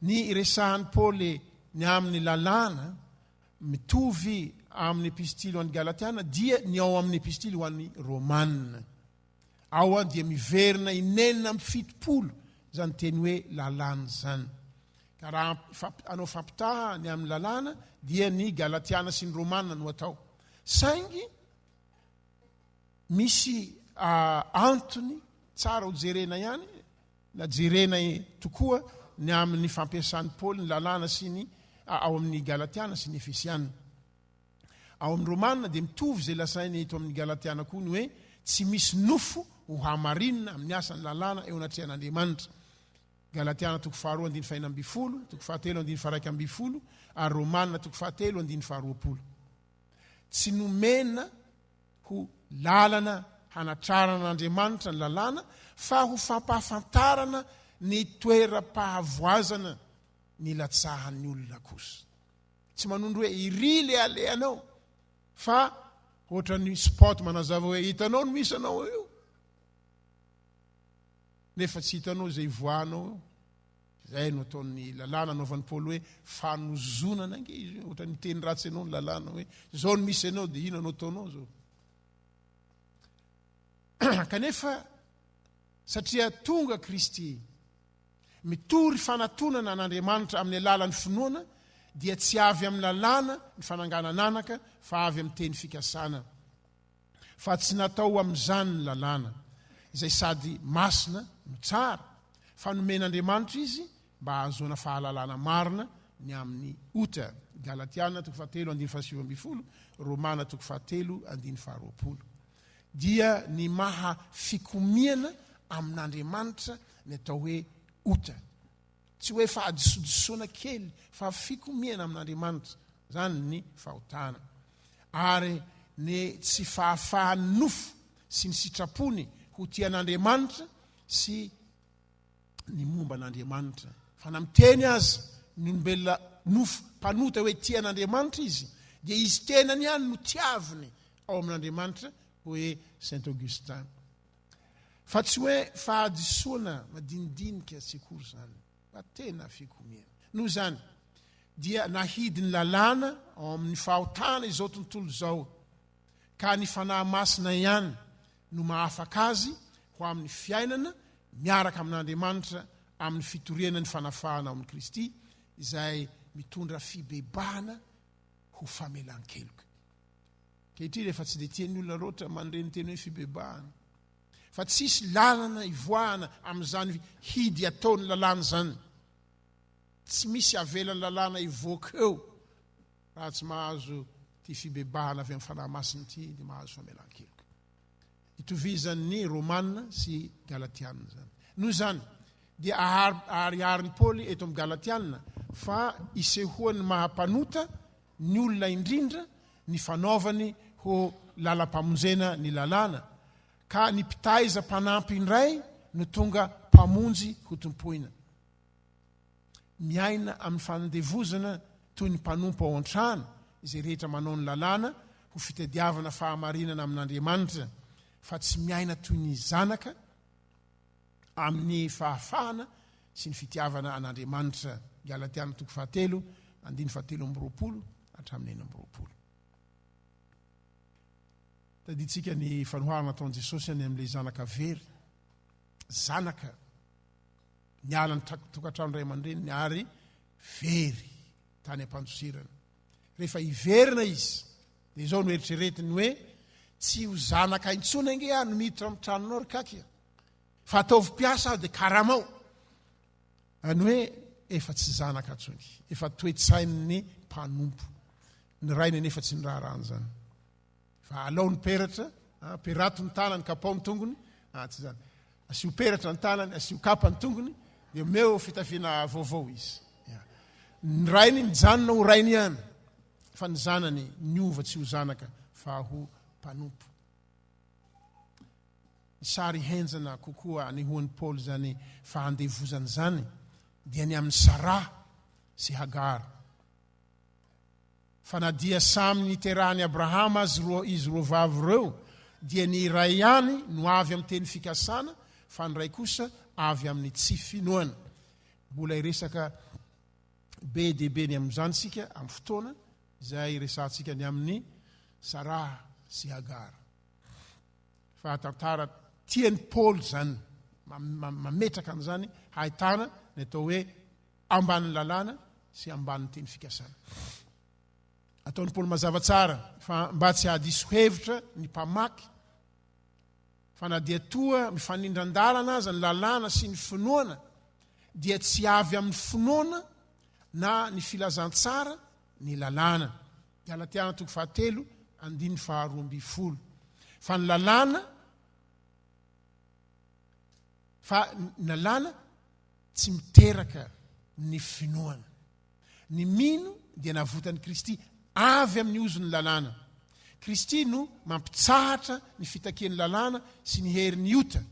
Ny resahan'ny Paoly ny amin'ny lalàna mitovy amin'ny epistily ho an'ny Galatiana dia ny ao amin'ny epistily ho an'ny Romanina. Ao dia miverina 9:70 zany teny hoe lalàna zany. Ka raha anao fampitaha ny amin'ny lalàna dia ny Galatiana sy ny Romanina no atao. Saingy misy antony tsara ho jerena ihany, na jerena tokoa ny amin'ny fampiasan'ny Paoly ny lalàna sy ny ao amin'ny Galatiana sy ny Efesiana. Ao amin'ny Romanina dia mitovy izay lasainy eto amin'ny Galatiana koa ny hoe tsy misy nofo ho hamarinina amin'ny asan'ny lalàna eo anatrehan'Andriamanitra. Galatiana 2:2-20, 7:1-20, ary Romanina 7:1-20. Tsy nomena ho lalana hanatraran'Andriamanitra ny lalàna fa ho fampahafantarana ny toeram-pahavoazana ny latsahan'ny olona kosa. Tsy manondro hoe iry le aleanao fa ohatra ny sport manazava hoe hitanao no misy anao eo nefa tsy hitanao zay voanao eo. zay no ataon'ny lalàna anaovan'ny Paoly hoe fanozonana nge izy ohatra ny teny ratsy ianao ny lalàna hoe zao no misy ianao dia ino anao ataonao zao. Kanefa satria tonga Kristy mitory fanatonana an'Andriamanitra amin'ny alalan'ny finoana dia tsy avy amin'ny lalàna ny fanangana ananaka fa avy amin'ny teny fikasana. Fa tsy natao amin'izany ny lalàna izay sady masina no tsara fa nomen'Andriamanitra izy mba ahazoana fahalalana marina ny amin'ny ota. Galatiana 4:7-20, Romana 4:7-20. Dia ny maha fikomiana amin'Andriamanitra ny atao hoe ota. Tsy hoe fahadisodisoana kely fa fikomiana amin'Andriamanitra, zany ny fahotana. Ary ny tsy fahafahan'ny nofo sy ny sitrapony ho tian'Andriamanitra sy ny momba n'Andriamanitra. Fa na miteny azy ny olombelona nofo mpanota hoe tian'Andriamanitra izy, dia izy tenany ihany no tiaviny ao amin'Andriamanitra, hoe Saint Augustin. Fa tsy hoe fahadisoana madinidinika tsy akory zany, fa tena fikomiana. Noho zany dia nahidy ny lalàna ao amin'ny fahotana izao tontolo zao, ka ny fanahy masina ihany no mahafaka azy ho amin'ny fiainana miaraka amin'Andriamanitra amin'ny fitoriana ny fanafahana ao amin'ny Kristy, izay mitondra fibebahana ho famelan-keloka. Kehitriny efa tsy dia tian'ny olona loatra mandreny teny hoe fibebahana, fa tsisy lalana ivoahana amin'izany hidy ataony lalàna zany. Tsy misy avelan'ny lalàna ivoaka eo raha tsy mahazo ty fibebahana avy amin'ny fanahy masina ity, dia mahazo famelan-keloka. Itovizan'ny Romana sy Galatiana zany. Noho zany dia ahariharin'ny Paoly eto amin'ny Galatiana fa isehoan'ny mahampanota ny olona indrindra ny fanaovany ho lalam-pamonjena ny lalàna, ka ny mpitaiza mpanampy indray no tonga mpamonjy ho tompoina. Miaina amin'ny fanandevozana toy ny mpanompo ao an-trano izay rehetra manao ny lalàna ho fitadiavana fahamarinana amin'Andriamanitra, fa tsy miaina toy ny zanaka amin'ny fahafahana sy ny fitiavana an'Andriamanitra. Galatiana 4:7-20 hatramin'ny 9. Taditsika ny fanoharana ataon'i Jesosy any amin'ilay zanaka very, zanaka niala ny tokantrano ray aman-dreniny ary very tany ampanjosirana. Rehefa iverina izy, dia izao no eritreretiny hoe tsy ho zanaka intsona inge no miditra amin'ny tranonao rikaky, fa ataovy mpiasa dia karamao. Any hoe efa tsy zanaka intsony, efa toe-tsain'ny mpanompo. Ny rainy nefa tsy ny raharahany zany. Fa alao ny peratra, perato ny tanany, kapao ny tongony, tsy zany. Asio peratra ny tanany, asio kapa ny tongony, dia meo fitafiana vaovao izy. Ny rainy ny janona ho rainy ihany, fa ny zanany niova tsy ho zanaka fa ho mpanompo. Ny sary henjana kokoa anehoan'ny Paoly zany fahandevozany zany dia ny amin'ny Sara sy Hagar. Fa na dia samy niterahany Abrahama izy roa vavy ireo, dia ny iray ihany no avy amin'ny teny fikasana, fa ny ray kosa avy amin'ny tsy finoana. Mbola iresaka be dia be ny amin'izany sika amin'ny fotoana izay resantsika ny amin'ny Sara sy Hagar. Fa tantara tian'ny Paoly zany mametraka an'izany hahitana ny atao hoe ambanin'ny lalàna sy ambanin'ny teny fikasana. Ataon'ny Paoly mazava tsara fa mba tsy hadiso hevitra ny mpamaky, fa na dia toa mifanindran-dalana aza ny lalàna sy ny finoana, dia tsy avy amin'ny finoana na ny filazantsara ny lalàna. Galatiana 4:7-12. Fa ny lalàna tsy miteraka ny finoana. Ny mino dia navotan'i Kristy avy amin'ny ozon'ny lalàna. Kristy no mampitsahatra ny fitakian'ny lalàna sy ny herin'ny ota,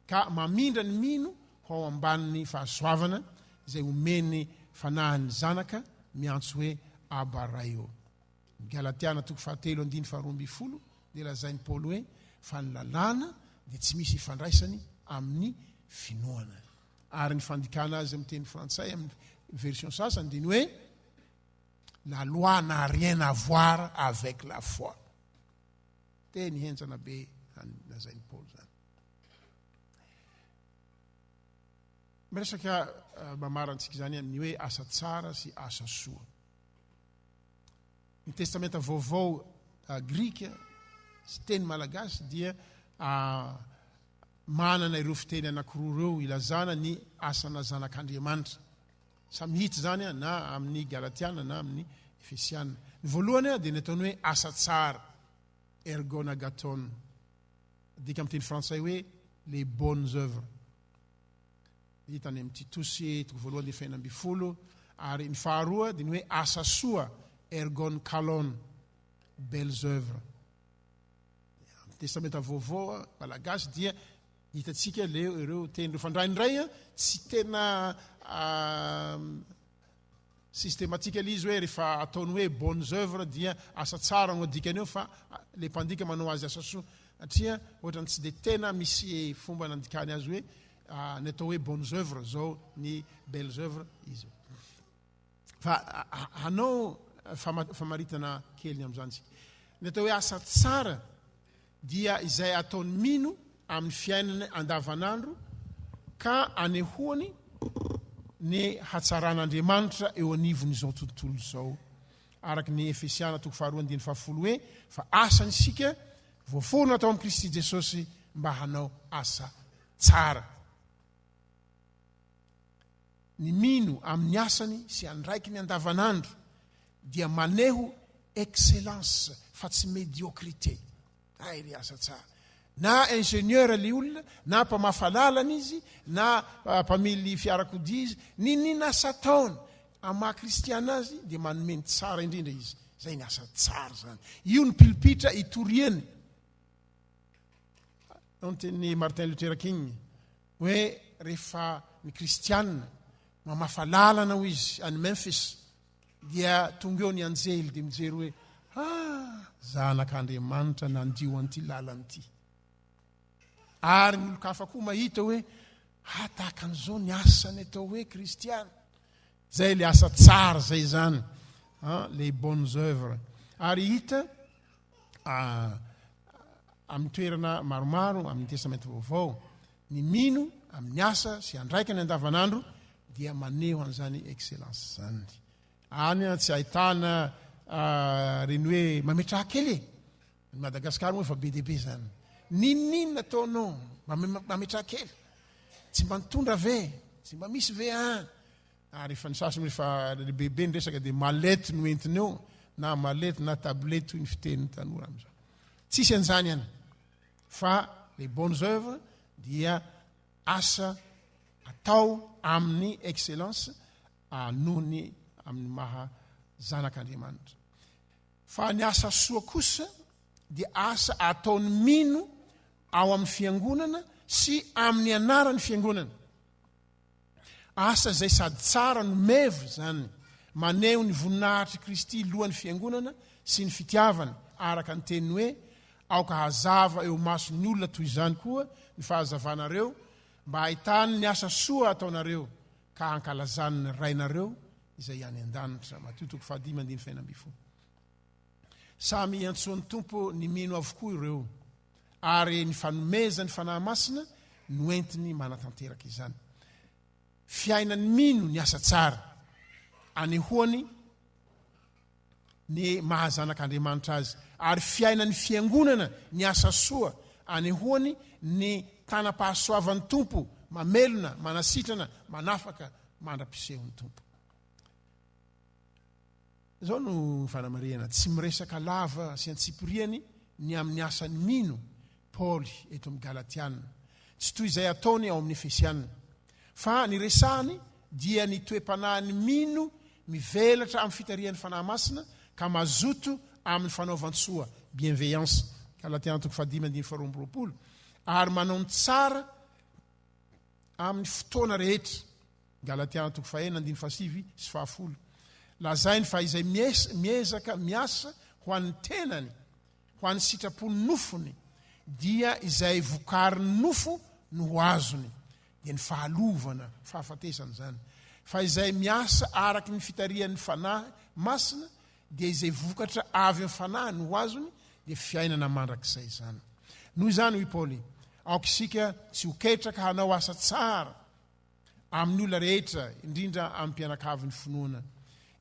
ka mamindra ny mino ho ao ambanin'ny fahasoavana izay omeny fanahin'ny zanaka miantso hoe Abaraio. Galatiana 4:7-12 dia lazain'ny Paoly hoe fa ny lalàna dia tsy misy ifandraisany amin'ny finoana. ary ny fandikana azy amin'ny teny frantsay amin'ny version sasany dia ny hoe la loi n'a rien à voir avec la foi. Teny henjana be lazainy Paul zany. Miresaka mamarantsika zany amin'ny hoe asa tsara sy asa soa. Ny testamenta vaovao grika sy teny malagasy dia manana ireo fiteny anankiroa ireo ilazana ny asana zanak'Andriamanitra. Samihitsy zany na amin'ny Galatiana na amin'ny Efesiana. Ny voalohany dia nataony hoe asa tsara, ergonagaton. Dika amin'ny teny frantsay hoe les bonnes œuvres. Hitany amin'ny Titosy toko voalohany dia faina amby folo. Ary ny faharoa dia ny hoe asa soa, ergon kalon, belles œuvres. Amin'ny testamenta vaovao malagasy dia hitatsika ireo teny fandraindray tsy tena systématikely izy hoe rehefa ataony hoe bonnes œuvres dia asa tsara no dikany eo fa le mpandika manao azy asa soa satria ohatrany tsy dia tena misy fomba nandikany azy hoe ny atao hoe bonnes œuvres zao ny belles œuvres izy. Fa hanao famaritana kely amin'izany. Ny atao hoe asa tsara dia izay ataony mino amin'ny fiainany andavanandro ka anehoany ny hatsaran'Andriamanitra eo anivon'izao tontolo izao. Araka ny Efesiana toko faharoa andiny fahafolo hoe fa asany isika voaforona atao amin'ny Kristy Jesosy mba hanao asa tsara. Ny mino amin'ny asany sy andraiky ny andavanandro dia maneho excellence fa tsy médiocrité. Ry asa tsara. Na ingénieur le olona, na mpamafalalana izy, na mpamily fiarakodia izy, ninina asa taony ama kristiana azy dia manomeny tsara indrindra izy. Zay ny asa tsara zany. Io ny pilipitra itoriany. Ny teny Martin Luther King hoe rehefa ny kristiana mamafalalana ho izy any Memphis dia tonga eo ny anjely dia mijery hoe zanak'Andriamanitra nandio an'ity lalanyity. Ary ny olo-kafa koa mahita hoe tahaka an'izao ny asany atao hoe kristiana. Zay le asa tsara zay zany, les bonnes œuvres. Ary hita amin'ny toerana maromaro amin'ny testamenta vaovao, ny mino amin'ny asa sy andraika ny andavanandro dia maneho an'izany excellence zany. Any tsy ahitana reny hoe mametraha kely ny Madagasikara moa efa be dia be zany. Ninina ataonao mametraha kely, tsy mba nitondra ve, tsy mba misy ve ary efa ny sasany rehefa bebe ny resaka dia malety no entiny eo, na malety na tablety toy ny fiteniny tanora amin'izao. Tsisy an'izany ihany. Fa les bonnes œuvres dia asa atao amin'ny excellence noho ny amin'ny maha zanak'Andriamanitra. Fa ny asa soa kosa dia asa ataony mino ao amin'ny fiangonana sy amin'ny anarany fiangonana. Asa zay sady tsara no mevo zany, maneho ny voninahitry Kristy lohan'ny fiangonana sy ny fitiavany, araka ny teniny hoe aoka hazava eo mason'ny olona toy izany koa ny fahazavanareo mba ahitany ny asa soa ataonareo ka hankalazany ny rainareo izay any an-danitra. Mateo toko 5:5. Samy antsoan'ny tompo ny mino avokoa ireo, ary ny fanomezany fanahy masina no entiny manatanteraka izany. Fiainany mino ny asa tsara, anehoany ny mahazanak'Andriamanitra azy, ary fiainany fiangonana ny asa soa, anehoany ny tanam-pahasoavan'ny tompo, mamelona, manasitrana, manafaka, mandra-pisehon'ny tompo. Zao no fanamarihana, tsy miresaka lava sy antsipiriany ny amin'ny asany mino Paoly eto amin'ny Galatiana, tsy toy izay ataony ao amin'ny Efesiana. Fa ny resahany dia ny toe-panahiny mino mivelatra amin'ny fitarihan'ny fanahy masina ka mazoto amin'ny fanaovan-tsoa, bienveillance, Galatiana 5:12. Ary manao ny tsara amin'ny fotoana rehetra, Galatiana 1:5-10. Lazainy fa izay miezaka miasa ho an'ny tenany, ho an'ny sitrapony nofony, dia izay vokariny nofo no ho azony. dia ny fahalovana fahafatesana zany fa izay miasa araky ny fitarian'ny fanahy masina dia izay vokatra avy amin'ny fanahy no azony dia fiainana mandrakizay zany noho izany hoy Paoly aoka isika tsy hoketraka hanao asa tsara amin'ny olona rehetra indrindra amin'ny mpianakavin'ny finoana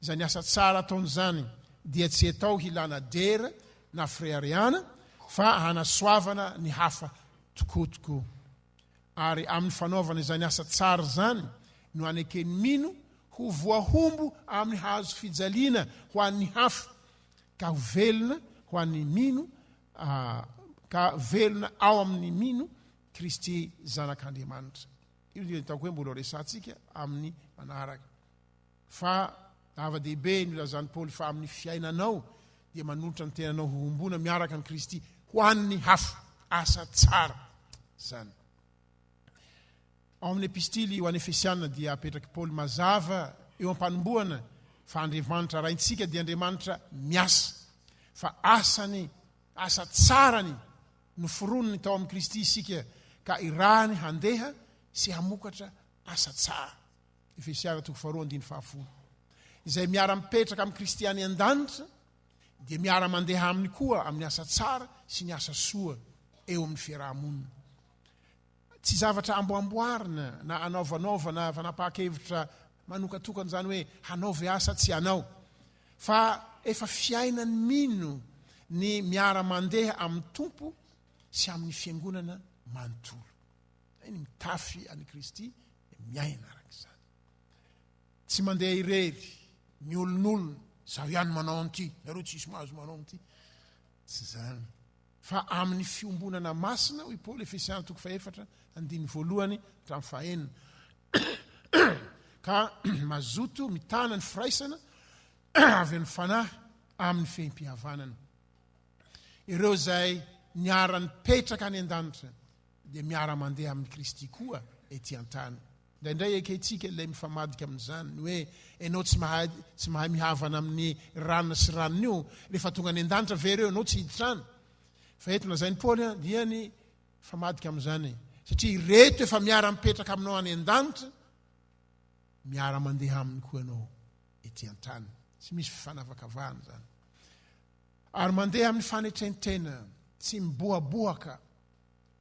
izany asa tsara ataony zany dia tsy atao hilana dera na firehareana fa hanasoavana ny hafa tokotokoa ary amin'ny fanaovana izany asa tsara zany no anekeny mino ho voahombo amin'ny hazo fijaliana ho an'ny hafa ka ho velona ho an'ny mino ka velona ao amin'ny mino Kristy zanak'Andriamanitra io dia ataoko hoe mbola resantsika amin'ny manaraka fa zava-dehibe ny lazany Paoly fa amin'ny fiainanao dia manolotra ny tenanao hohombona miaraka ny Kristy ho an'ny hafa asa tsara zany ao amin'ny epistily ho an'ny Efesiana dia apetraky Paoly mazava eo am-panomboana fa Andriamanitra raintsika dia Andriamanitra miasa fa asa tsarany no foronony tao amin'ny Kristy isika ka irahany handeha sy hamokatra asa tsara Efesiana 2:10 izay miara mipetraka amin'ny Kristy any an-danitra dia miara mandeha aminy koa amin'ny asa tsara sy ny asa soa eo amin'ny fiarahamonina tsy zavatra amboamboarina na anaovanova na fanapahakevitra manokatokana zany hoe hanaovy asa tsy hanao fa efa fiainany mino ny miara mandeha amin'ny tompo sy amin'ny fiangonana manontolo ny mitafy any Kristy miaina arak'izany tsy mandeha irery ny olon'olona zaho ihany manao an'ity nareo tsisy mahazo manao an'ity tsy zany fa amin'ny fiombonana masina hoy Paoly Efesiana 4:1-5 ka mazoto mitana ny firaisana avy amin'ny fanahy amin'ny fehim-pihavanana ireo zay niara-nipetraka any an-danitra dia miara mandeha amin'ny Kristy koa ety an-tany indraindray eketsika ilay mifamadika amin'izany ny hoe ianao tsy mahay mihavana amin'ny ranona sy ranony io rehefa tonga any an-danitra vereo ianao tsy hiditrany fa etona zay ny Paoly dia ny famadika amin'izany satria ireto efa miara mipetraka aminao any an-danitra miara mandeha aminy koa ianao ety an-tany tsy misy fifanavakavahana zany ary mandeha amin'ny fanetrentrena tsy miboaboaka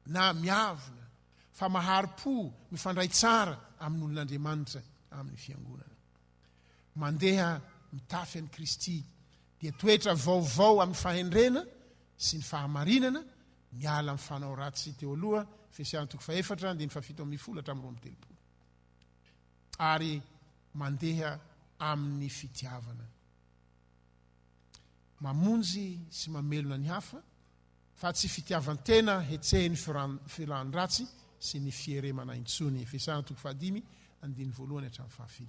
na miavona fa mahari-po mifandray tsara amin'ny olon'Andriamanitra amin'ny fiangonana mandeha mitafy an'i Kristy dia toetra vaovao amin'ny fahendrena sy ny fahamarinana miala amin'ny fanao ratsy teo aloha Efesiana 4:17-20 ary mandeha amin'ny fitiavana mamonjy sy mamelona ny hafa fa tsy fitiavan-tena hetsehiny firan-dratsy sy ny fieremana intsony Efesiana 5:1-7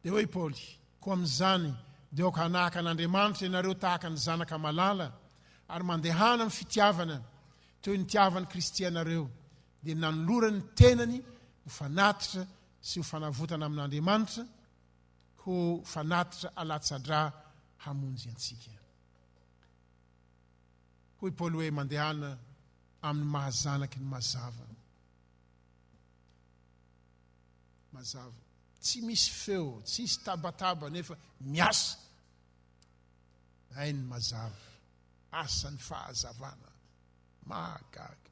dia hoe Paoly koa amin'izany dia aoka hanahaka an'Andriamanitra ianareo tahaka ny zanaka malala ary mandehana amin'ny fitiavana toy ny tiavan'ny Kristy anareo dia nanolorany ny tenany ho fanatitra sy ho fanavotana amin'Andriamanitra ho fanatitra alatsadra hamonjy antsika hoy Paoly hoe mandehana amin'ny mahazanaky ny mazava tsy misy feo tsy misy tabataba nefa miasa ny mazava asan'ny fahazavana mahagaga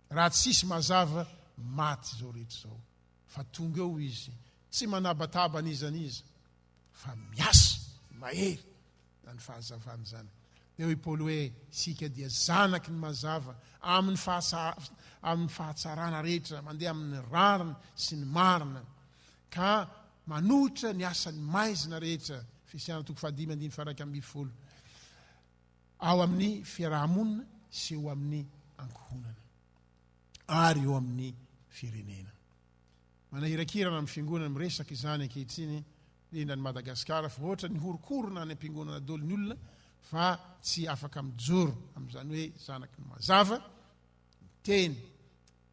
raha tsisy mazava maty zao rehetra zao fa tonga eo izy tsy manabataba an'izaniza fa miasa mahery na ny fahazavana zany dia hoy Paoly hoe sika dia zanaky ny mazava amin'ny fahatsarana rehetra mandeha amin'ny rarina sy ny marina ka manohitra ny asan'ny maizina rehetra Efesiana 5:1-20 ao amin'ny fiarahamonina sy eo amin'ny ankohonana ary eo amin'ny firenena manahirakirana amin'ny fiangonana miresaka izany ankehitriny indrindra ny Madagasikara fa ohatra ny horokorona any am-piangonana dolo ny olona fa tsy afaka mijoro amin'izany hoe zanaky ny mazava teny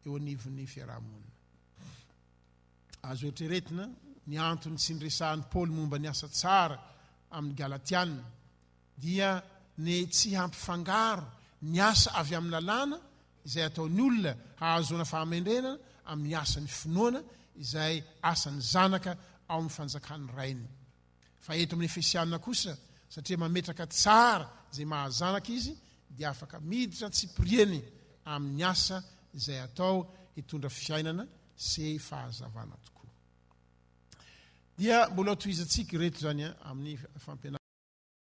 eo anivon'ny fiarahamonina azo eritreretina ny antony sy ny resahan'ny Paoly momba ny asa tsara amin'ny Galatiana dia ny tsy hampifangaro ny asa avy amin'ny lalàna izay ataon'ny olona hahazoana fahamendrena amin'ny asan'ny finoana izay asan'ny zanaka ao amin'ny fanjakan'ny rainy. Fa eto amin'ny Efesianina kosa, satria mametraka tsara izay mahazanaka izy, dia afaka miditra tsy pirieny amin'ny asa izay atao hitondra fiainana sy fahazavana tokoa. Dia mbola tohizantsika reto zany amin'ny fampianarana